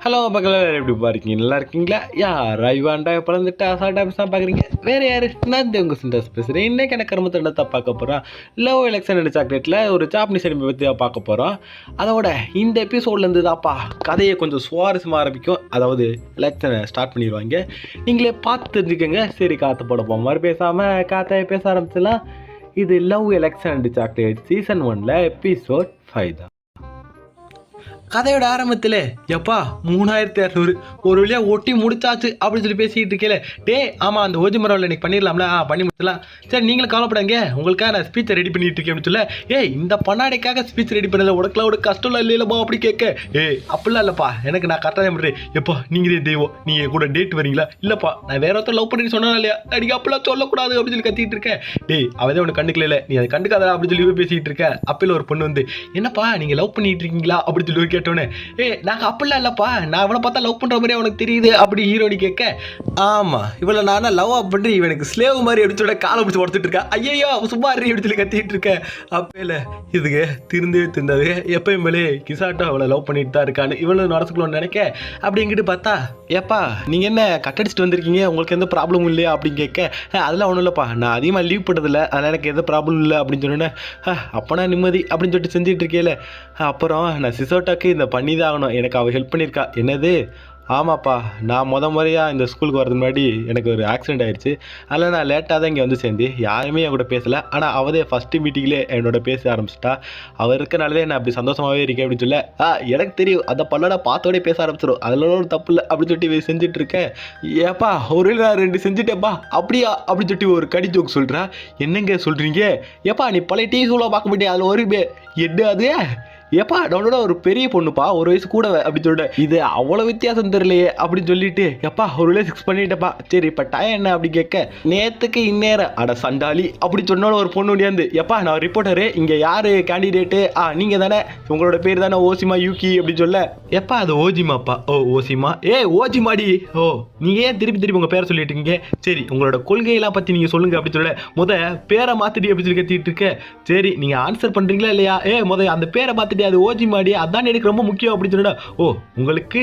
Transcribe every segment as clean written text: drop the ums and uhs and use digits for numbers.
Hello மக்களே, எப்படி இருக்கீங்க? நல்லா இருக்கீங்களா? யார் ஐவாண்டா பிறந்துட்டு அசால்ட்டாக தான் பார்க்குறீங்க? வேறு யார்? நான் உங்கள் சிண்டர்ஸ் பேசுகிறேன். இன்றைக்கி எனக்கு கருமத்தண்டத்தை பார்க்க போகிறோம். லவ் எலெக்ஷன் அண்ட் சாக்லேட்டில் ஒரு ஜாப்பனீஸ் அனிமே பற்றி பார்க்க போகிறோம். அதோட இந்த எபிசோட்லேருந்து தான்ப்பா கதையை கொஞ்சம் சுவாரஸ்யமாக ஆரம்பிக்கும். அதாவது எலெக்ஷனை ஸ்டார்ட் பண்ணிடுவாங்க. நீங்களே பார்த்து தெரிஞ்சுக்கோங்க. சரி, காற்று போட மாதிரி பேசாமல் காற்றை பேச ஆரம்பிச்சிடலாம். இது love election and chocolate season 1 episode 5 தான். கதையோட ஆரம்பத்தில் எப்பா 3600 ஒரு வழியாக ஒட்டி முடிச்சாச்சு அப்படின்னு சொல்லி பேசிக்கிட்டு இருக்கேன். டே ஆமாம், அந்த ஓஜி மரம் இன்னைக்கு பண்ணிடலாம்ல? பண்ணி முடிச்சலாம். சரி, நீங்களும் கவலைப்படாங்க, உங்களுக்காக நான் ஸ்பீச்சை ரெடி பண்ணிட்டு இருக்கேன் அப்படின்னு சொல்ல, இந்த பண்ணாடைக்காக ஸ்பீச் ரெடி பண்ணல, உனக்குலாம் ஒரு கஷ்டம்லாம் இல்லைல்லப்பா அப்படி கேட்க. அப்படிலாம் இல்லைப்பா, எனக்கு நான் கரெக்டாக தான் பண்ணுறேன். எப்போ நீங்களே தெய்வம், நீங்கள் கூட டேட் வரீங்களா? இல்லைப்பா, நான் வேற ஒருத்தர் லவ் பண்ணி சொன்னா இல்லையா? அடிக்க அப்படிலாம் சொல்லக்கூடாது அப்படின்னு சொல்லி கத்திட்டு இருக்கேன். அவதே உனக்கு கண்டுக்கல, நீ அதை கண்டுக்காதா அப்படின்னு சொல்லி பேசிக்கிட்டு இருக்க. அப்பல ஒரு பொண்ணு வந்து, என்னப்பா நீங்கள் லவ் பண்ணிட்டு இருக்கீங்களா அப்படின்னு சொல்லி கேட்டோன்னே, நாங்கள் அப்படிலாம் இல்லைப்பா, நான் இவனை பார்த்தா லவ் பண்ணுற மாதிரி அவனுக்கு தெரியுது அப்படி ஹீரோனி கேட்க. ஆமாம், இவளை நானா லவ் பண்ணுறேன், இவனுக்கு ஸ்லேவ் மாதிரி எடுத்து காலை பிடிச்சி உடச்சிட்டு இருக்கேன். ஐயோ சும்மா எடுத்து சொல்லி கத்திட்டு இருக்கேன். அப்பல இதுக்கு திருந்தது எப்பயும் மேலே கிசாட்டோ அவளை லவ் பண்ணிட்டு தான் இருக்கான்னு இவளும் நடத்துக்கணும்னு நினைக்க. அப்படி எங்கிட்டு பார்த்தா, ஏப்பா நீங்கள் என்ன கட்டடிச்சிட்டு வந்திருக்கீங்க, உங்களுக்கு எந்த ப்ராப்ளமும் இல்லையா அப்படின்னு கேட்க. அதெல்லாம் ஒன்றும் இல்லைப்பா, நான் அதிகமாக லீவ் பண்ணதில்லை, அதனால் எனக்கு எந்த ப்ராப்ளம் இல்லை அப்படின்னு சொன்னேன். அப்போனா நிம்மதி அப்படின்னு சொல்லிட்டு செஞ்சுட்டு இருக்கேல. அப்புறம் நான் சிசோட்டாக்கு இந்த பண்ணி தான் ஆகணும், எனக்கு அவள் ஹெல்ப் பண்ணியிருக்கா. என்னது? ஆமாப்பா, நான் முறையாக இந்த ஸ்கூலுக்கு வரதுக்கு முன்னாடி எனக்கு ஒரு ஆக்சிடென்ட் ஆயிடுச்சு. அதில் நான் லேட்டாக தான் இங்கே வந்து சேர்ந்து யாருமே என் கூட பேசலை. ஆனால் அவதே ஃபஸ்ட்டு மீட்டிங்லேயே என்னோட பேச ஆரம்பிச்சிட்டா. அவர் இருக்கனாலே நான் அப்படி சந்தோஷமாகவே இருக்கேன் அப்படின்னு சொல்ல, எனக்கு தெரியும் அந்த பல்லடா பார்த்தோடே பேச ஆரம்பிச்சிடும், அதில் ஒரு தப்பு இல்லை அப்படின்னு சொல்லிட்டு செஞ்சுட்டு இருக்கேன். ஏப்பா ஒரு நான் 2 செஞ்சுட்டேப்பா. அப்படியா அப்படின்னு சொல்லிட்டு ஒரு கடி ஜோக் சொல்கிறா. என்னங்க சொல்கிறீங்க? ஏப்பா நீ பழைய டிவி ஷோவில் பார்க்க மாட்டேன், அதில் ஒரு எட்டு அது ஏப்பா நம்மளோட ஒரு பெரிய பொண்ணுப்பா, ஒரு வயசு கூட அப்படின்னு சொல்லிட்டு, இது அவ்வளோ வித்தியாசம் தெரியலையே அப்படின்னு சொல்லிட்டு, எப்பா ஒரு 6 பண்ணிட்டப்பா. சரி இப்போ டைம் என்ன அப்படி கேட்க, நேற்றுக்கு இந்நேரம் அட சண்டாளி அப்படி சொன்னாலும் ஒரு பொண்ணு முடியாது. எப்பா நான் ரிப்போர்ட்டரு, இங்கே யார் கேண்டிடேட்டு? நீங்கள் தானே, உங்களோட பேர் தானே ஓசிமா யூகி அப்படின்னு சொல்ல. எப்பா அது ஓஜிமாப்பா. ஓ ஓசிமா, ஓஜிமாடி. ஓ நீங்கள் ஏன் திருப்பி உங்கள் பேரை சொல்லிட்டு இருக்கீங்க? சரி உங்களோட கொள்கையெல்லாம் பற்றி நீங்கள் சொல்லுங்கள் அப்படின்னு சொல்ல, பேரை மாற்றிட்டு அப்படின்னு சொல்லி கத்திட்டு இருக்க. சரி நீங்கள் ஆன்சர் பண்ணுறீங்களா இல்லையா? அந்த பேரை மாற்றிட்டு அது ஓஜி மாடி, அதான் எனக்கு ரொம்ப முக்கியம் அப்படின்னு சொன்னா. ஓ உங்களுக்கு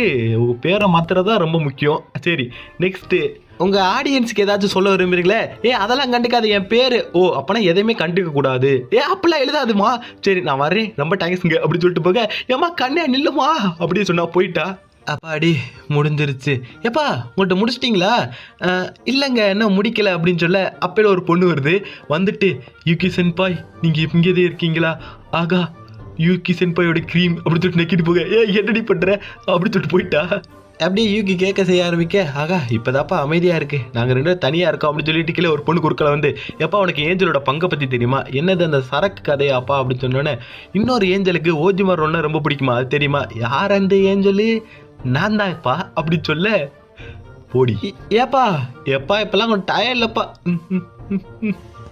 பேரை மாத்துறதா ரொம்ப முக்கியம். சரி நெக்ஸ்ட்டு, உங்கள் ஆடியன்ஸுக்கு ஏதாச்சும் சொல்ல விரும்புறீங்களே? அதெல்லாம் கண்டுக்காது, என் பேர். ஓ அப்போனா எதையுமே கண்டுக்க கூடாது. அப்படிலாம் எழுதாதுமா. சரி நான் வரேன், ரொம்ப தேங்க்ஸுங்க அப்படின்னு சொல்லிட்டு போக, ஏம்மா கண்ணே நில்லுமா அப்படின்னு சொன்னா போயிட்டா. அப்பாடி முடிஞ்சிருச்சு. எப்பா உங்கள்கிட்ட முடிச்சிட்டிங்களா? இல்லைங்க என்ன முடிக்கலை அப்படின்னு சொல்ல. அப்போல ஒரு பொண்ணு வருது, வந்துட்டு யூகி சென்பாய் நீங்கள் இங்கேயே இருக்கீங்களா? ஆகா யூகி சென்பாயோட க்ரீம் அப்படின்னு சொல்லிட்டு நெக்கிட்டு போக, என்னடி பண்ணுற அப்படின்னு சொல்லிட்டு போயிட்டா. அப்படியே யூகி கேட்க செய்ய ஆரம்பிக்க, ஆகா இப்போதாப்பா அமைதியாக இருக்குது, நாங்கள் 2 பேரும் தனியாக இருக்கோம் அப்படின்னு சொல்லிட்டு கீழே ஒரு பொண்ணு குறுக்களை வந்து, எப்பா உனக்கு ஏஞ்சலோட பங்கை பற்றி தெரியுமா? என்னது அந்த சரக்கு கதையாப்பா அப்படின்னு சொன்னோன்னே, இன்னொரு ஏஞ்சலுக்கு ஓஜிமார் ஒன்று ரொம்ப பிடிக்குமா, அது தெரியுமா? யார் அந்த ஏஞ்சலு? நான் தான்ப்பா அப்படின்னு சொல்ல, போடி. ஏப்பா இப்போல்லாம் கொஞ்சம் டயர் இல்லைப்பா,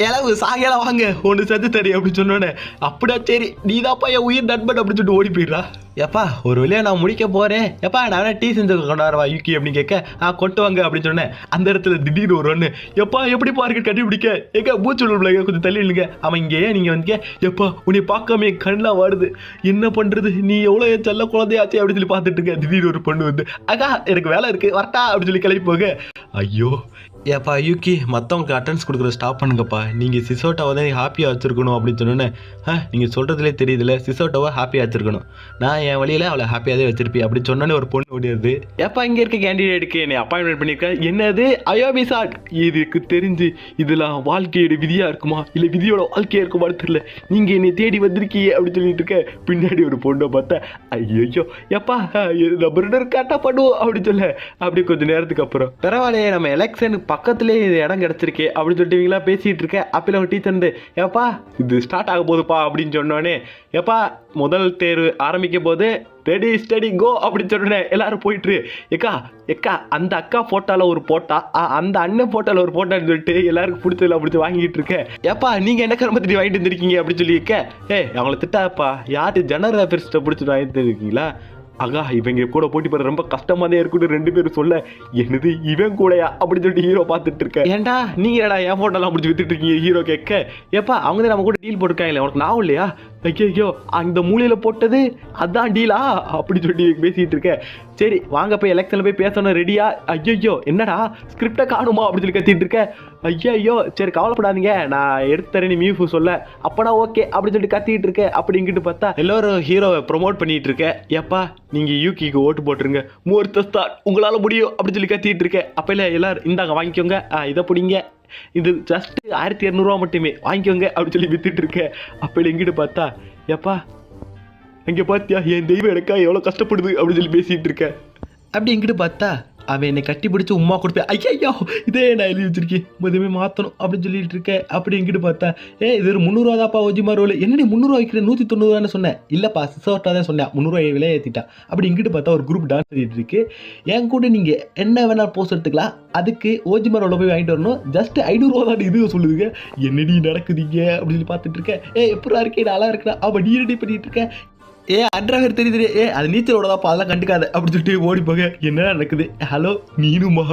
எளவு சாயலாம் வாங்க ஒன்று செஞ்சு தரேன் அப்படின்னு சொன்னோன்னே, அப்படியா சரி நீ தான்ப்பா என் உயிர் நண்பன் அப்படின்னு சொல்லிட்டு ஓடி போயிடுறா. எப்பா ஒரு வழியா நான் முடிக்க போகிறேன், எப்பா நான் டீ செஞ்சு கொண்டாடுவா யூகி அப்படின்னு கேட்க, கொண்டு வாங்க அப்படின்னு சொன்னேன். அந்த இடத்துல திடீர்னு ஒரு ஒன்று, எப்பா எப்படி பாருக்கு கண்டுபிடிக்க, எங்க மூச்சு விடுங்க கொஞ்சம் தள்ளி இல்லைங்க. அவன் இங்கே நீங்கள் வந்து, எப்பா உன்னை பார்க்காம என் கண்ணெலாம் வருது, என்ன பண்ணுறது, நீ எவ்வளோ என் செல்ல குழந்தையாச்சு அப்படின்னு சொல்லி பார்த்துட்டு இருக்க. திடீர்னு ஒரு பொண்ணு வந்து, அக்கா எனக்கு வேலை இருக்குது வரட்டா அப்படின்னு சொல்லி கிளம்பி போக. ஐயோ ஏப்பா யூகி மற்றவங்களுக்கு அட்டென்ஸ் கொடுக்குற ஸ்டாப் பண்ணுங்கப்பா, நீங்கள் சிசோட்டாவை தான் ஹாப்பியாக வச்சுருக்கணும் அப்படின்னு சொன்னோன்னே, நீங்கள் சொல்கிறதுலே தெரியுதுல்ல, சிசோட்டாவை ஹாப்பியாக வச்சுருக்கணும், நான் என் வழியில் அவளை ஹாப்பியாக தான் வச்சிருப்பேன் அப்படின்னு சொன்னோன்னே ஒரு பொண்ணு ஓடிடுது. ஏப்பா இங்கே இருக்க கேண்டிடேட்டுக்கு என்னை அப்பாயின்மெண்ட் பண்ணியிருக்கேன். என்னது அயோபிசாட்? இதுக்கு தெரிஞ்சு இதெல்லாம் வாழ்க்கையோட விதியாக இருக்குமா இல்லை விதியோட வாழ்க்கையாக இருக்குமான்னு தெரியல, நீங்கள் என்னை தேடி வந்திருக்கீங்க அப்படின்னு சொல்லிட்டு இருக்க. பின்னாடி ஒரு பொண்ணை பார்த்தா, ஐயோ எப்பா நம்ம 2 கரெக்டாக பண்ணுவோம் அப்படின்னு சொல்ல. அப்படி கொஞ்சம் நேரத்துக்கு அப்புறம், பரவாயில்லையே நம்ம எலெக்ஷனுக்கு பக்கத்துலேயே இது இடம் கிடச்சிருக்கே அப்படின்னு சொல்லிட்டு இவங்களா பேசிகிட்டு இருக்கேன். அப்போ அவங்க டீச்சர் வந்து, ஏப்பா இது ஸ்டார்ட் ஆக போகுதுப்பா அப்படின்னு சொன்னோடனே, ஏப்பா முதல் தேர்வு ஆரம்பிக்க போது ரெடி ஸ்டடி கோ அப்படின்னு சொன்னேன். எல்லாரும் போயிட்டு, எக்கா அந்த அக்கா ஃபோட்டோவில் ஒரு போட்டா, அந்த அண்ணன் ஃபோட்டோவில் ஒரு போட்டான்னு சொல்லிட்டு எல்லாருக்கும் பிடிச்சதில்ல பிடிச்சி வாங்கிட்டு இருக்கேன். ஏப்பா நீங்கள் என்ன கரும திட்டி வாங்கிட்டு வந்துருக்கீங்க அப்படின்னு சொல்லி அவங்கள திட்டாப்பா, யாரு ஜெனரல் அஃபேர்ஸ்ட்டை பிடிச்சிட்டு வாங்கிட்டு இருக்கீங்களா? ஆகா இவங்க கூட போட்டி போட ரொம்ப கஷ்டமாக தான் இருக்குன்னு 2 பேரும் சொல்ல, என்னது இவன் கூடயா அப்படின்னு சொல்லிட்டு ஹீரோ பார்த்துட்டு இருக்கேன். ஏன்டா நீங்கள் ஏடா என் ஃபோட்டோலாம் பிடிச்சி வித்துட்டு இருக்கீங்க ஹீரோ கேட்க. ஏப்பா அவங்க தான் நம்ம கூட டீல் போட்டுருக்காங்களே, உனக்கு நான் இல்லையா? ஐயோ அந்த மூலையில் போட்டது அதான் டீலா அப்படி சொல்லி பேசிகிட்டு இருக்கேன். சரி வாங்க போய் எலெக்ஷனில் போய் பேசணும் ரெடியா? ஐயோ என்னடா ஸ்கிரிப்டை காணுமா அப்படின்னு சொல்லி கத்திட்டு இருக்கேன். ஐயோ சரி கவலைப்படாதீங்க நான் எடுத்து தரேன் நீ மீஃபு சொல்ல அப்பனா ஓகே அப்படின்னு சொல்லிட்டு கத்திட்டு இருக்கேன். அப்படி இங்கிட்டு பார்த்தா எல்லோரும் ஹீரோவை ப்ரொமோட் பண்ணிட்டு இருக்கேன். ஏப்பா நீங்கள் யூகிக்கு ஓட்டு போட்டுருங்க முகூர்த்தஸ்தான் உங்களால் முடியும் அப்படின்னு சொல்லி கத்திட்டு இருக்கேன். அப்போ இல்லை எல்லாரும் இந்தாங்க வாங்கிக்கோங்க இதை பிடிங்க இது ஜஸ்ட் 1200 மட்டுமே வாங்கிக்கோங்க அப்படின்னு சொல்லி வித்துட்டு இருக்கேன். அப்போ எங்கிட்டு பார்த்தா ஏப்பா அங்கே பார்த்தியா என் தெய்வம் எனக்கா எவ்வளோ கஷ்டப்படுது அப்படின்னு சொல்லி பேசிகிட்டு இருக்கேன். அப்படி எங்கிட்டு பார்த்தா அவன் என்னை கட்டி பிடிச்சி உமா கொடுப்பேன். ஐயோ இதே நான் எழுதி வச்சிருக்கேன் எதுவுமே மாற்றணும் அப்படின்னு சொல்லிட்டு இருக்கேன். அப்படி எங்கிட்டு பார்த்தா இது ஒரு 300 தான்ப்பா ஒஜிமா ரோல் என்னடி 300 வைக்கிறேன் 190 சொன்னேன். இல்லைப்பா 6 தான் சொன்னேன் 300 விலையை ஏற்றிட்டான். அப்படி இங்கிட்டு பார்த்தா ஒரு குரூப் டான்ஸ் ஆடிட்டு இருக்கு. என் கூட நீங்கள் என்ன வேணாலும் போஸ்ட் எடுத்துக்கலாம் அதுக்கு ஓஜிமா ரோலை போய் வாங்கிட்டு வரணும் ஜஸ்ட் 500 தான் இது சொல்லுதுங்க. என்னடி நடக்குதுங்க அப்படின்னு சொல்லி பார்த்துட்டு இருக்கேன். எப்படா இருக்கேன் நல்லா இருக்கிறேன் அவன் நீ ரெடி பண்ணிட்டு இருக்கேன். அட்ராகர் தெரியுது அது நீச்சலோடதாப்பா அதெல்லாம் கண்டுக்காத அப்படின்னு சொல்லிட்டு ஓடி போக என்ன நடக்குது. ஹலோ நீனுமா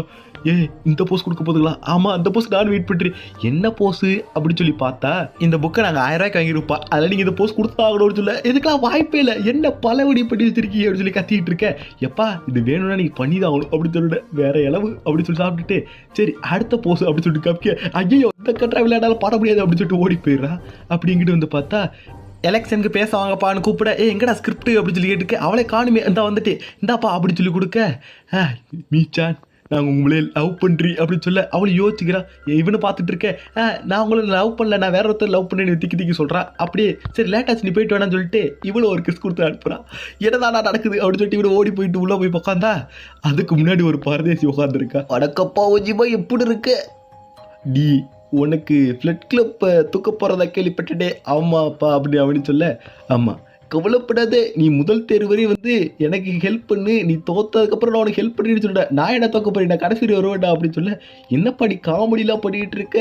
இந்த போஸ்ட் கொடுக்க போதுங்களா? ஆமாம் அந்த போஸ்ட் நான் வெயிட் பண்ணுறேன். என்ன போஸ்ட் அப்படின்னு சொல்லி பார்த்தா இந்த புக்கை நாங்கள் 1000 ரூபாய்க்கு வாங்கியிருப்பா அதில் நீங்கள் இந்த போஸ்ட் கொடுத்தாங்கன்னு சொல்ல இதுக்கெல்லாம் வாய்ப்பே இல்லை என்ன பலவடி பண்ணி வச்சிருக்கீங்க அப்படின்னு சொல்லி கத்திக்கிட்டு இருக்கேன். எப்பா இது வேணும்னா நீங்கள் பண்ணி தான் ஆகணும் அப்படின்னு சொல்லிட்டு வேற இளவு அப்படின்னு சொல்லி சாப்பிட்டுட்டு சரி அடுத்த போஸ்ட் அப்படின்னு சொல்லிட்டு கப்பிக்க ஐயோ இந்த கட்டுறா விளையாடாலும் பாட முடியாது அப்படின்னு சொல்லிட்டு ஓடி போயிடுறான். அப்படி இங்கிட்டு வந்து பார்த்தா எலெக்ஷனுக்கு பேச வாங்கப்பான்னு கூப்பிட எங்கடா ஸ்கிரிப்ட் அப்படின்னு சொல்லி கேட்டுக்க அவளை காணுமே இந்தா வந்துட்டு இந்தாப்பா அப்படின்னு சொல்லி கொடுக்க மீச்சான் நாங்கள் உங்களே லவ் பண்ணுறீ அப்படின்னு சொல்ல அவளை யோசிச்சுக்கிறா இவனை பார்த்துட்டு இருக்கேன். நான் உங்களை லவ் பண்ணல நான் வேற ஒருத்தர் லவ் பண்ணேன்னு திக்கி சொல்கிறான். அப்படியே சரி லேட்டாச்சு நீ போயிட்டு வேணான்னு சொல்லிட்டு இவ்வளோ ஒரு கிஸ் கொடுத்து அனுப்புகிறான். என்னதான் நடக்குது அப்படின்னு சொல்லிட்டு இவ்வளோ ஓடி போயிட்டு உள்ளே போய் உட்காந்தா அதுக்கு முன்னாடி ஒரு பரதேசி உட்காந்துருக்கா. அடக்கப்பா ஓஜிமா எப்படி இருக்கு டி உனக்கு ஃப்ளட் கிளப்பை தூக்க போகிறதா கேள்விப்பட்டே. ஆமாப்பா அப்படி அப்படின்னு சொல்ல ஆமாம் கவலைப்படாத நீ முதல் தேர்வு வரையும் வந்து எனக்கு ஹெல்ப் பண்ணு நீ தோத்ததுக்கப்புறம் நான் உனக்கு ஹெல்ப் பண்ணிட்டு சொல்லிட்டேன் நான் என்ன தோக்க போறேன் நான் கடைசி வருவேன்டா அப்படின்னு சொல்ல என்னப்பா நீ காமெடிலாம் பண்ணிட்டு இருக்க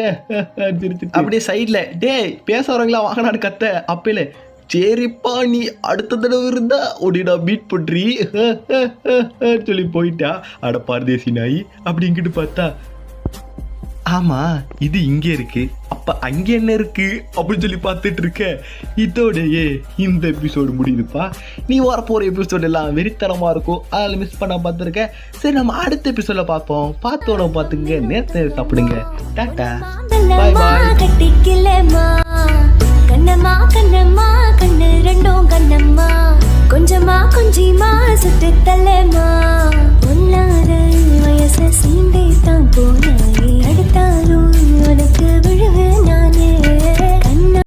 அப்படியே சைடில் பேச வரவங்களா வாங்கினான்னு கத்த அப்பயில சரிப்பா நீ அடுத்த தடவை இருந்தா உடனே நான் மீட் பண்ணுறீ சொல்லி போயிட்டா. அட பரதேசி நாய் அப்படி இங்கிட்டு பார்த்தா ஆமாம் இது இங்கே இருக்கு அப்போ அங்கே என்ன இருக்கு அப்படின்னு சொல்லி பார்த்துட்டு இருக்க. இதோடையே இந்த எபிசோடு முடியுதுப்பா. நீ வரப்போகிற எபிசோடு எல்லாம் வெறித்தனமாக இருக்கும் அதில் மிஸ் பண்ண பார்த்துருக்கேன். சரி நம்ம அடுத்த எபிசோடில் பார்ப்போம். பார்த்தோட பார்த்துங்க நேரத்தை சாப்பிடுங்க. டாட்டா பாய் பாய்.